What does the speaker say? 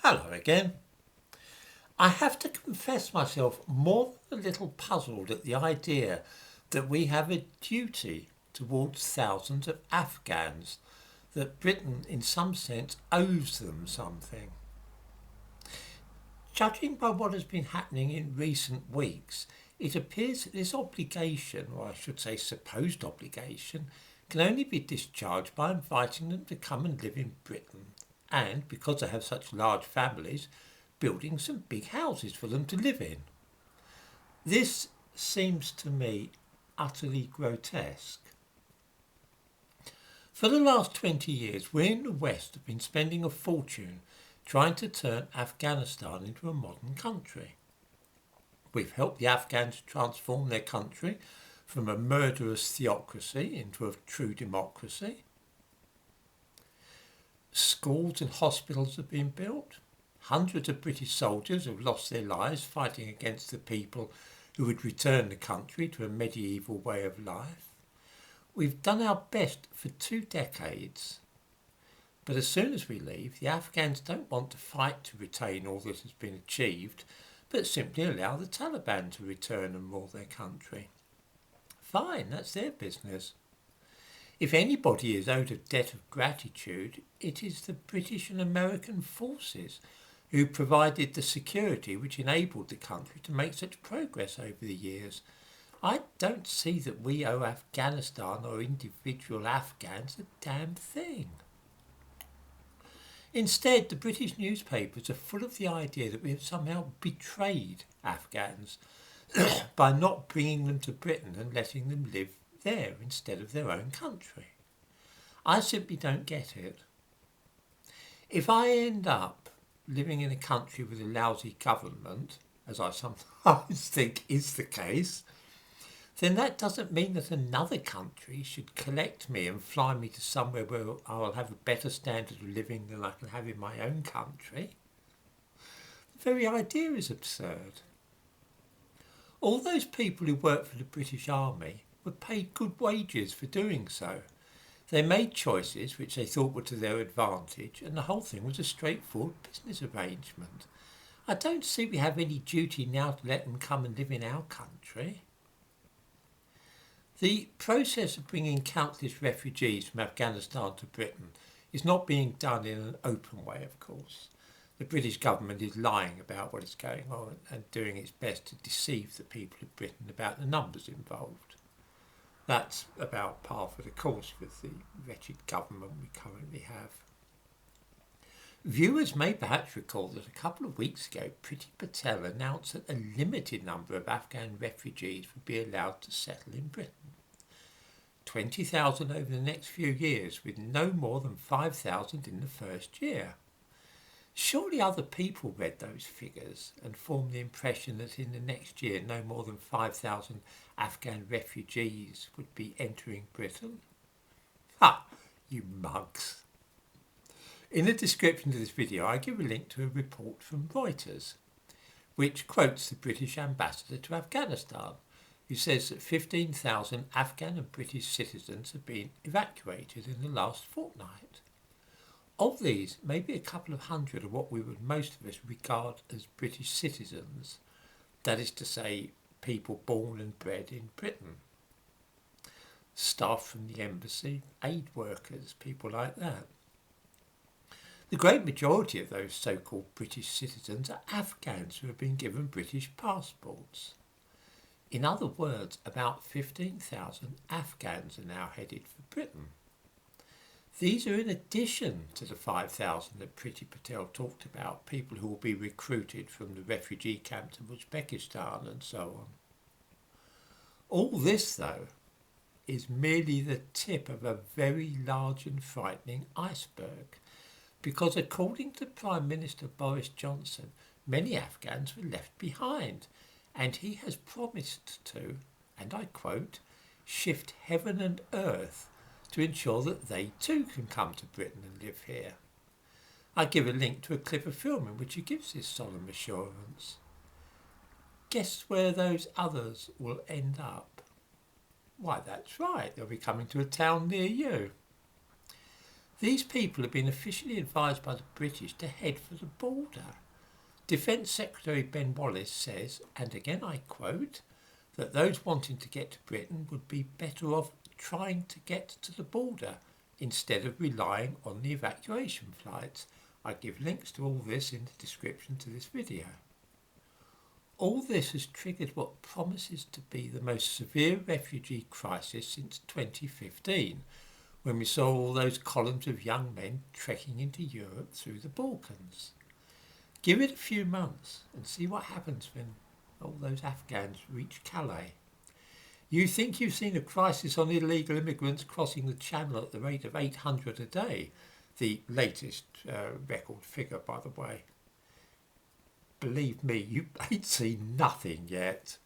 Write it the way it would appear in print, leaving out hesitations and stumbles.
Hello again. I have to confess myself more than a little puzzled at the idea that we have a duty towards thousands of Afghans, that Britain in some sense owes them something. Judging by what has been happening in recent weeks, it appears that this obligation, or I should say supposed obligation, can only be discharged by inviting them to come and live in Britain and, because they have such large families, building some big houses for them to live in. This seems to me utterly grotesque. For the last 20 years, we in the West have been spending a fortune trying to turn Afghanistan into a modern country. We've helped the Afghans transform their country from a murderous theocracy into a true democracy. Schools and hospitals have been built. Hundreds of British soldiers have lost their lives fighting against the people who would return the country to a medieval way of life. We've done our best for 2 decades. But as soon as we leave, the Afghans don't want to fight to retain all that has been achieved, but simply allow the Taliban to return and rule their country. Fine, that's their business. If anybody is owed a debt of gratitude, it is the British and American forces who provided the security which enabled the country to make such progress over the years. I don't see that we owe Afghanistan or individual Afghans a damn thing. Instead, the British newspapers are full of the idea that we have somehow betrayed Afghans by not bringing them to Britain and letting them live there instead of their own country. I simply don't get it. If I end up living in a country with a lousy government, as I sometimes think is the case, then that doesn't mean that another country should collect me and fly me to somewhere where I'll have a better standard of living than I can have in my own country. The very idea is absurd. All those people who work for the British Army were paid good wages for doing so. They made choices which they thought were to their advantage, and the whole thing was a straightforward business arrangement. I don't see we have any duty now to let them come and live in our country. The process of bringing countless refugees from Afghanistan to Britain is not being done in an open way, of course. The British government is lying about what is going on and doing its best to deceive the people of Britain about the numbers involved. That's about par for the course with the wretched government we currently have. Viewers may perhaps recall that a couple of weeks ago, Priti Patel announced that a limited number of Afghan refugees would be allowed to settle in Britain. 20,000 over the next few years, with no more than 5,000 in the first year. Surely other people read those figures and formed the impression that in the next year no more than 5,000 Afghan refugees would be entering Britain? Ha! You mugs! In the description of this video I give a link to a report from Reuters, which quotes the British ambassador to Afghanistan, who says that 15,000 Afghan and British citizens have been evacuated in the last fortnight. Of these, maybe a couple of hundred are what we would most of us regard as British citizens, that is to say, people born and bred in Britain. Staff from the embassy, aid workers, people like that. The great majority of those so-called British citizens are Afghans who have been given British passports. In other words, about 15,000 Afghans are now headed for Britain. These are in addition to the 5,000 that Priti Patel talked about, people who will be recruited from the refugee camps of Uzbekistan and so on. All this, though, is merely the tip of a very large and frightening iceberg, because according to Prime Minister Boris Johnson, many Afghans were left behind, and he has promised to, and I quote, shift heaven and earth to ensure that they too can come to Britain and live here. I give a link to a clip of film in which he gives this solemn assurance. Guess where those others will end up? Why, that's right, they'll be coming to a town near you. These people have been officially advised by the British to head for the border. Defence Secretary Ben Wallace says, and again I quote, that those wanting to get to Britain would be better off trying to get to the border instead of relying on the evacuation flights. I give links to all this in the description to this video. All this has triggered what promises to be the most severe refugee crisis since 2015, when we saw all those columns of young men trekking into Europe through the Balkans. Give it a few months and see what happens when all those Afghans reach Calais. You think you've seen a crisis on illegal immigrants crossing the channel at the rate of 800 a day, the latest record figure, by the way. Believe me, you ain't seen nothing yet.